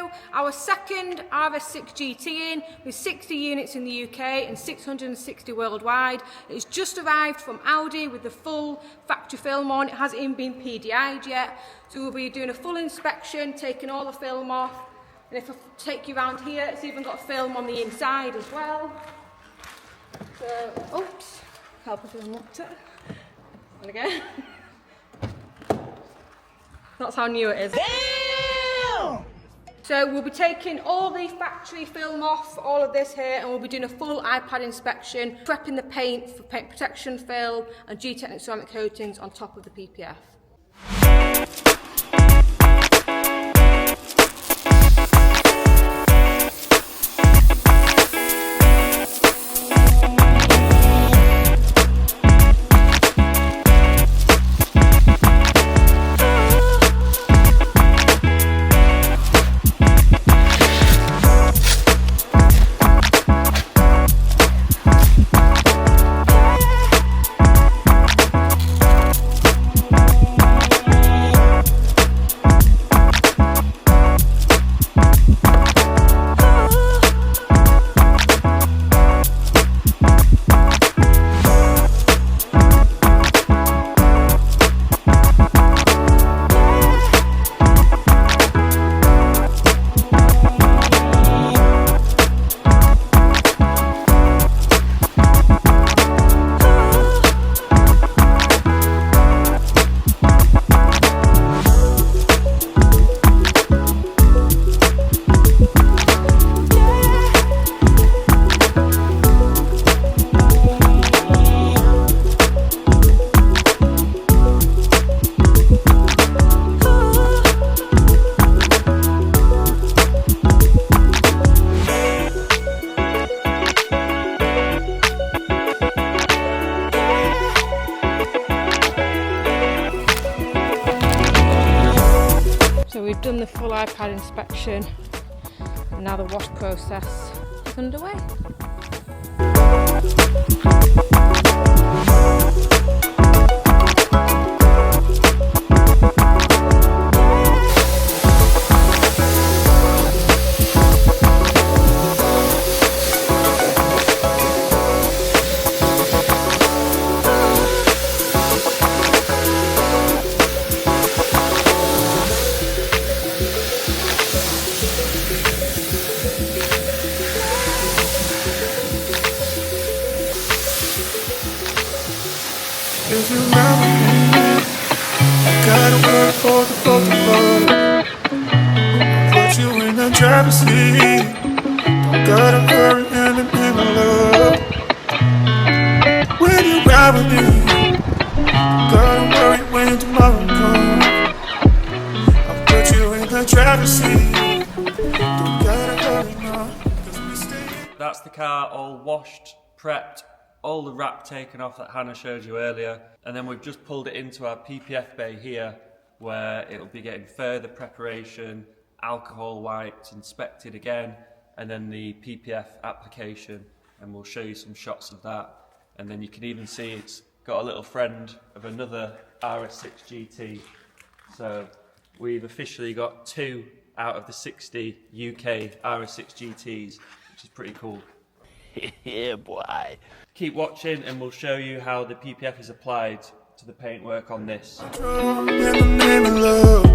you our second RS6-GT in with 60 units in the UK and 660 worldwide. It's just arrived from Audi with the full factory film on. It hasn't even been PDI'd yet. So we'll be doing a full inspection, taking all the film off. And if I take you around here, it's even got film on the inside as well. So, oops, help if I unlocked it. And again. That's how new it is. Damn! So we'll be taking all the factory film off, all of this here, and we'll be doing a full iPad inspection, prepping the paint for paint protection film and Gtechniq ceramic coatings on top of the PPF. So we've done the full iPad inspection and now the wash process is underway. If you love me, I gotta work for the both of us. Put you in the driver's seat. Don't gotta hurry in the middle of. When you ride with me, don't gotta worry when tomorrow comes. I'll put you in the driver's seat. Don't gotta hurry now, 'cause we stay. That's the car all washed, prepped, all the wrap taken off that Hannah showed you earlier, and then we've just pulled it into our PPF bay here where it'll be getting further preparation, alcohol wiped, inspected again, and then the PPF application, and we'll show you some shots of that. And then you can even see it's got a little friend of another RS6-GT. So we've officially got 2 out of the 60 UK RS6-GTs, which is pretty cool. Yeah, boy. Keep watching and we'll show you how the PPF is applied to the paintwork on this. In the name of love.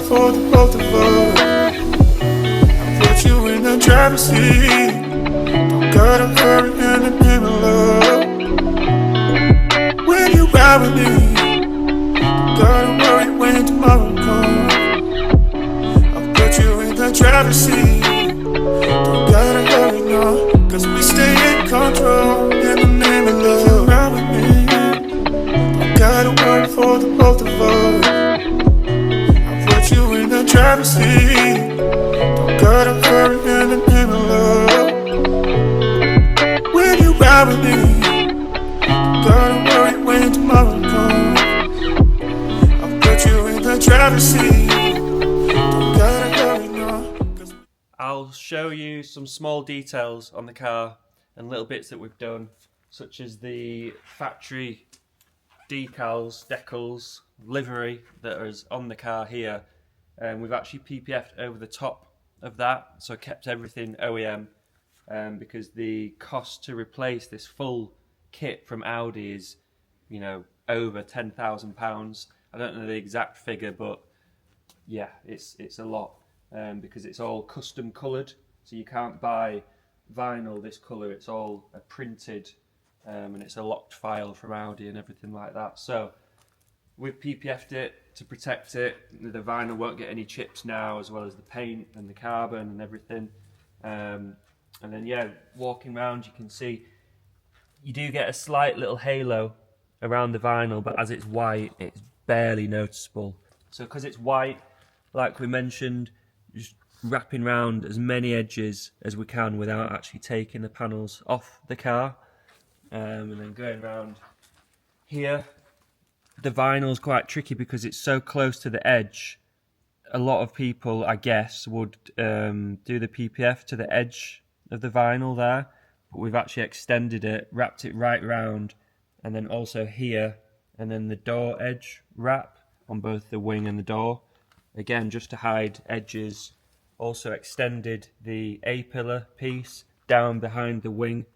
For the both of us, I put you in the driver's seat. Don't gotta hurry in the middle of. When you ride with me, don't gotta worry when tomorrow comes. I'll put you in the driver's seat. Don't gotta hurry, no. driver's seat. Don't gotta hurry in the name of love. When you ride with me, don't gotta worry when tomorrow comes. I'll put you in the driver's seat. Don't gotta hurry, no. I'll show you some small details on the car and little bits that we've done, such as the factory decals, livery that is on the car here. We've actually PPF'd over the top of that, so kept everything OEM, because the cost to replace this full kit from Audi is, you know, over £10,000. I don't know the exact figure, but yeah, it's a lot, because it's all custom coloured, so you can't buy vinyl this colour. It's all printed, and it's a locked file from Audi and everything like that. So we've PPF'd it to protect it. The vinyl won't get any chips now, as well as the paint and the carbon and everything. And then yeah, walking around you can see you do get a slight little halo around the vinyl, but as it's white it's barely noticeable. So because it's white, like we mentioned, just wrapping around as many edges as we can without actually taking the panels off the car. And then going around here, the vinyl's quite tricky because it's so close to the edge. A lot of people, I guess, would do the PPF to the edge of the vinyl there, but we've actually extended it, wrapped it right round, and then also here, and then the door edge wrap on both the wing and the door, again just to hide edges. Also extended the A-pillar piece down behind the wing,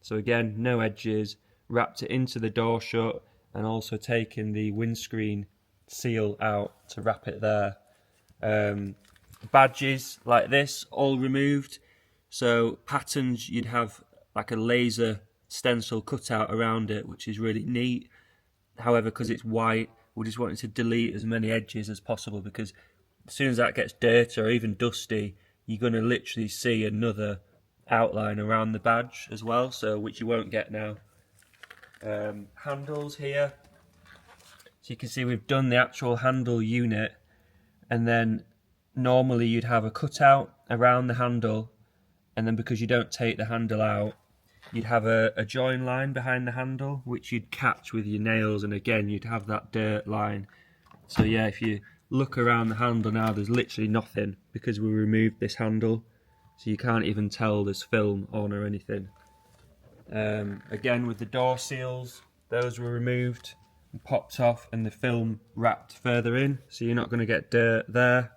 so again no edges, wrapped it into the door shut, and also taken the windscreen seal out to wrap it there. Badges like this, all removed. So patterns, you'd have like a laser stencil cut out around it, which is really neat. However, because it's white, we just wanted to delete as many edges as possible, because as soon as that gets dirty or even dusty, you're going to literally see another outline around the badge as well, so which you won't get now. Handles here, so you can see we've done the actual handle unit, and then normally you'd have a cutout around the handle, and then because you don't take the handle out, you'd have a join line behind the handle which you'd catch with your nails, and again you'd have that dirt line. So yeah, if you look around the handle now, there's literally nothing because we removed this handle, so you can't even tell there's film on or anything. Again with the door seals, those were removed and popped off, and the film wrapped further in, so you're not going to get dirt there.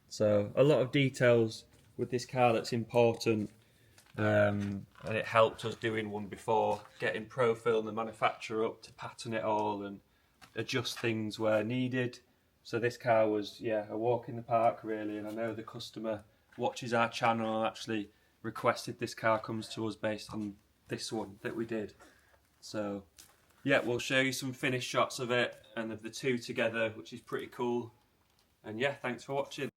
So a lot of details with this car that's important, and it helped us doing one before, getting Profilm, the manufacturer, up to pattern it all and adjust things where needed. So this car was, yeah, a walk in the park really, and I know the customer watches our channel and actually requested this car comes to us based on this one that we did. So yeah, we'll show you some finished shots of it and of the two together, which is pretty cool. And yeah, thanks for watching.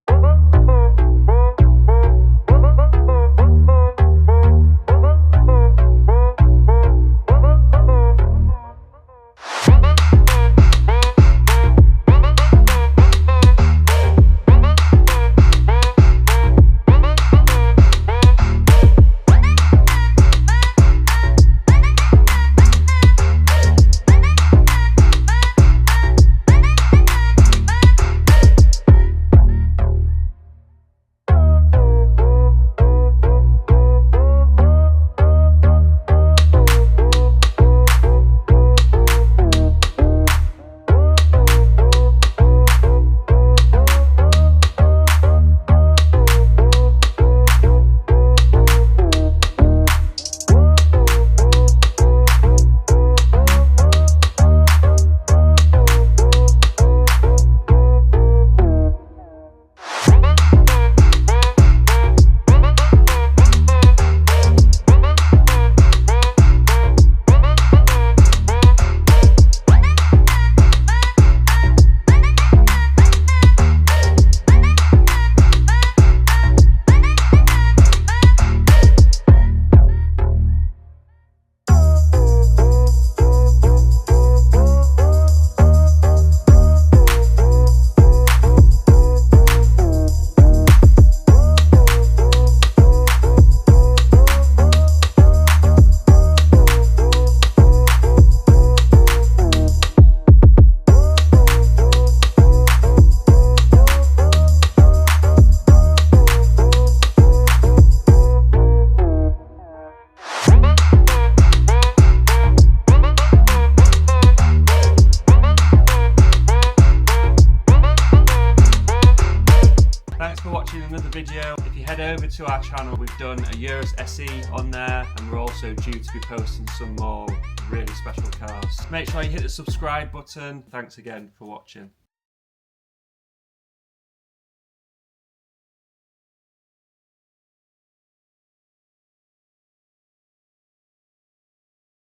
Thanks for watching another video. If you head over to our channel, we've done a Urus SE on there, and we're also due to be posting some more really special cars. Make sure you hit the subscribe button. Thanks again for watching.